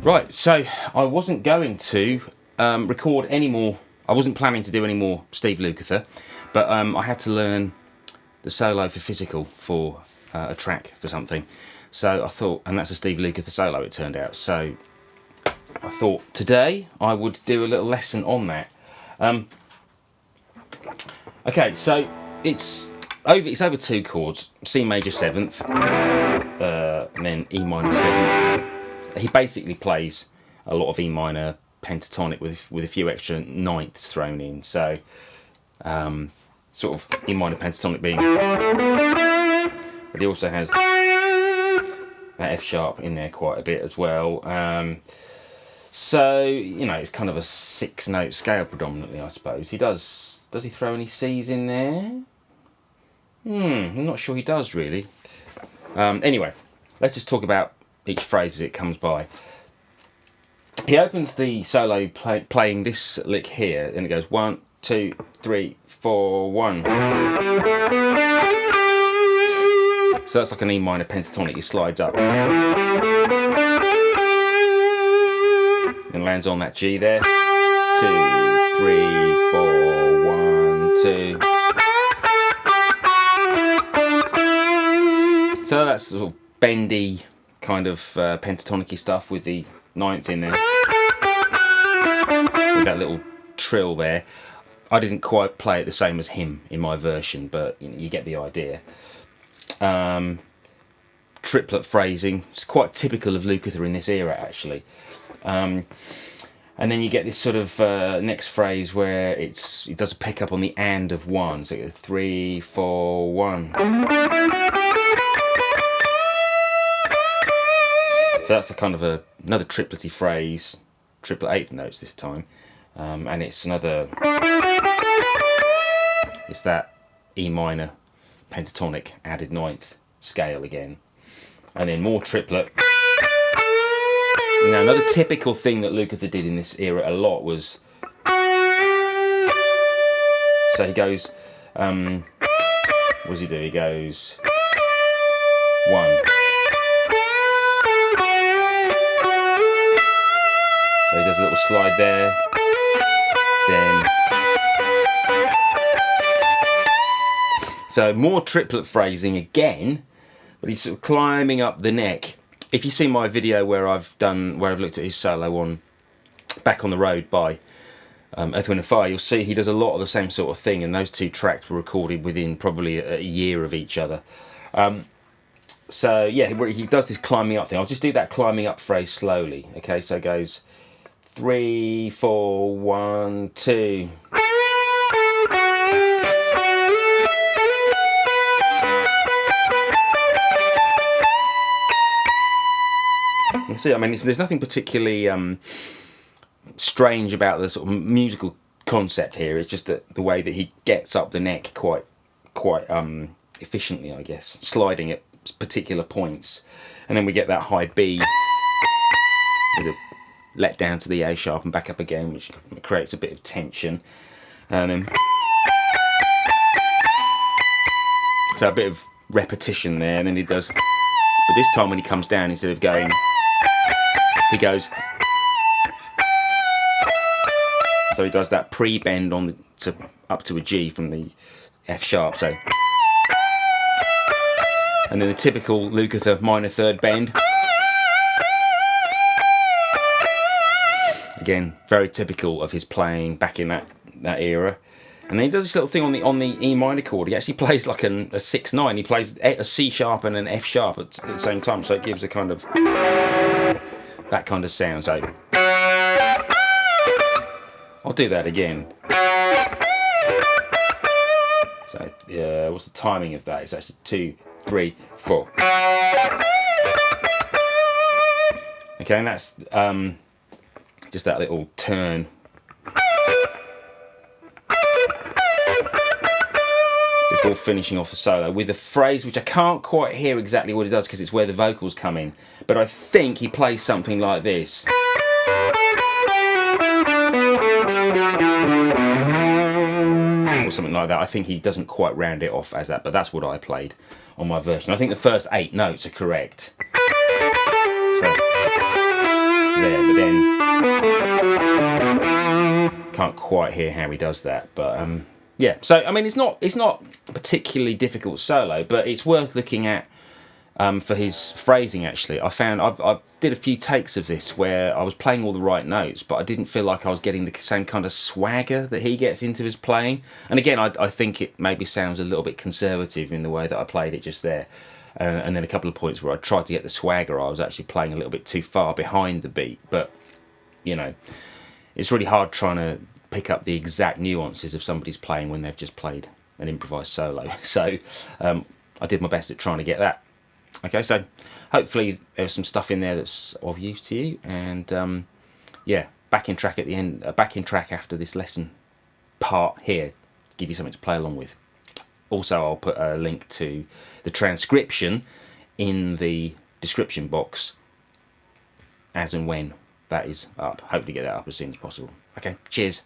Right, so I wasn't going to record any more. I wasn't planning to do any more Steve Lukather, but I had to learn the solo for physical for a track for something. So I thought, and that's a Steve Lukather solo, it turned out. So I thought today I would do a little lesson on that. Okay, so it's over 2 chords: C major 7th, and then E minor 7th. He basically plays a lot of E minor pentatonic with a few extra ninths thrown in. So sort of E minor pentatonic being, but he also has that F sharp in there quite a bit as well. So you know, it's kind of a 6-note scale predominantly, I suppose. Does he throw any C's in there? I'm not sure he does really. Anyway, let's just talk about each phrase as it comes by. He opens the solo playing this lick here, and it goes 1, 2, 3, 4, 1. So that's like an E minor pentatonic. He slides up and lands on that G there. 2, 3, 4, 1, 2. So that's sort of bendy kind of pentatonic-y stuff with the 9th in there, with that little trill there. I didn't quite play it the same as him in my version, but you know, you get the idea. Triplet phrasing, it's quite typical of Lukather in this era actually. And then you get this sort of next phrase where it does a pickup on the and of 1, so 3, 4, 1. So that's a kind of another triplety phrase, triplet 8th notes this time, and it's that E minor pentatonic added 9th scale again, and then more triplet. Now another typical thing that Lukather did in this era a lot was, so he goes, what does he do? He goes 1. So he does a little slide there, then. So more triplet phrasing again, but he's sort of climbing up the neck. If you see my video where I've looked at his solo on Back on the Road by Earth, Wind & Fire, you'll see he does a lot of the same sort of thing, and those 2 tracks were recorded within probably a year of each other. So yeah, he does this climbing up thing. I'll just do that climbing up phrase slowly. Okay, so it goes 3, 4, 1, 2. You see, I mean, there's nothing particularly strange about the sort of musical concept here. It's just that the way that he gets up the neck quite efficiently, I guess, sliding at particular points, and then we get that high B with a let down to the A sharp and back up again, which creates a bit of tension, and then so a bit of repetition there, and then he does, but this time when he comes down, instead of going, he goes, so he does that pre-bend on up to a G from the F sharp, so, and then the typical Lukather minor 3rd bend. Again, very typical of his playing back in that era. And then he does this little thing on the E minor chord. He actually plays like a 6/9. He plays a C sharp and an F sharp at the same time, so it gives a kind of that kind of sound. So I'll do that again. So what's the timing of that? It's actually 2, 3, 4. Okay, and that's just that little turn. Before finishing off the solo with a phrase which I can't quite hear exactly what it does because it's where the vocals come in, but I think he plays something like this. Or something like that. I think he doesn't quite round it off as that, but that's what I played on my version. I think the first 8 notes are correct. So there, but then can't quite hear how he does that. But yeah, so I mean, it's not a particularly difficult solo, but it's worth looking at for his phrasing. Actually, I found I did a few takes of this where I was playing all the right notes, but I didn't feel like I was getting the same kind of swagger that he gets into his playing. And again, I think it maybe sounds a little bit conservative in the way that I played it just there. And then a couple of points where I tried to get the swagger, I was actually playing a little bit too far behind the beat. But, you know, it's really hard trying to pick up the exact nuances of somebody's playing when they've just played an improvised solo. So I did my best at trying to get that. Okay, so hopefully there's some stuff in there that's of use to you. And yeah, backing track at the end, backing track after this lesson part here to give you something to play along with. Also, I'll put a link to the transcription in the description box as and when that is up. Hopefully get that up as soon as possible. Okay, cheers.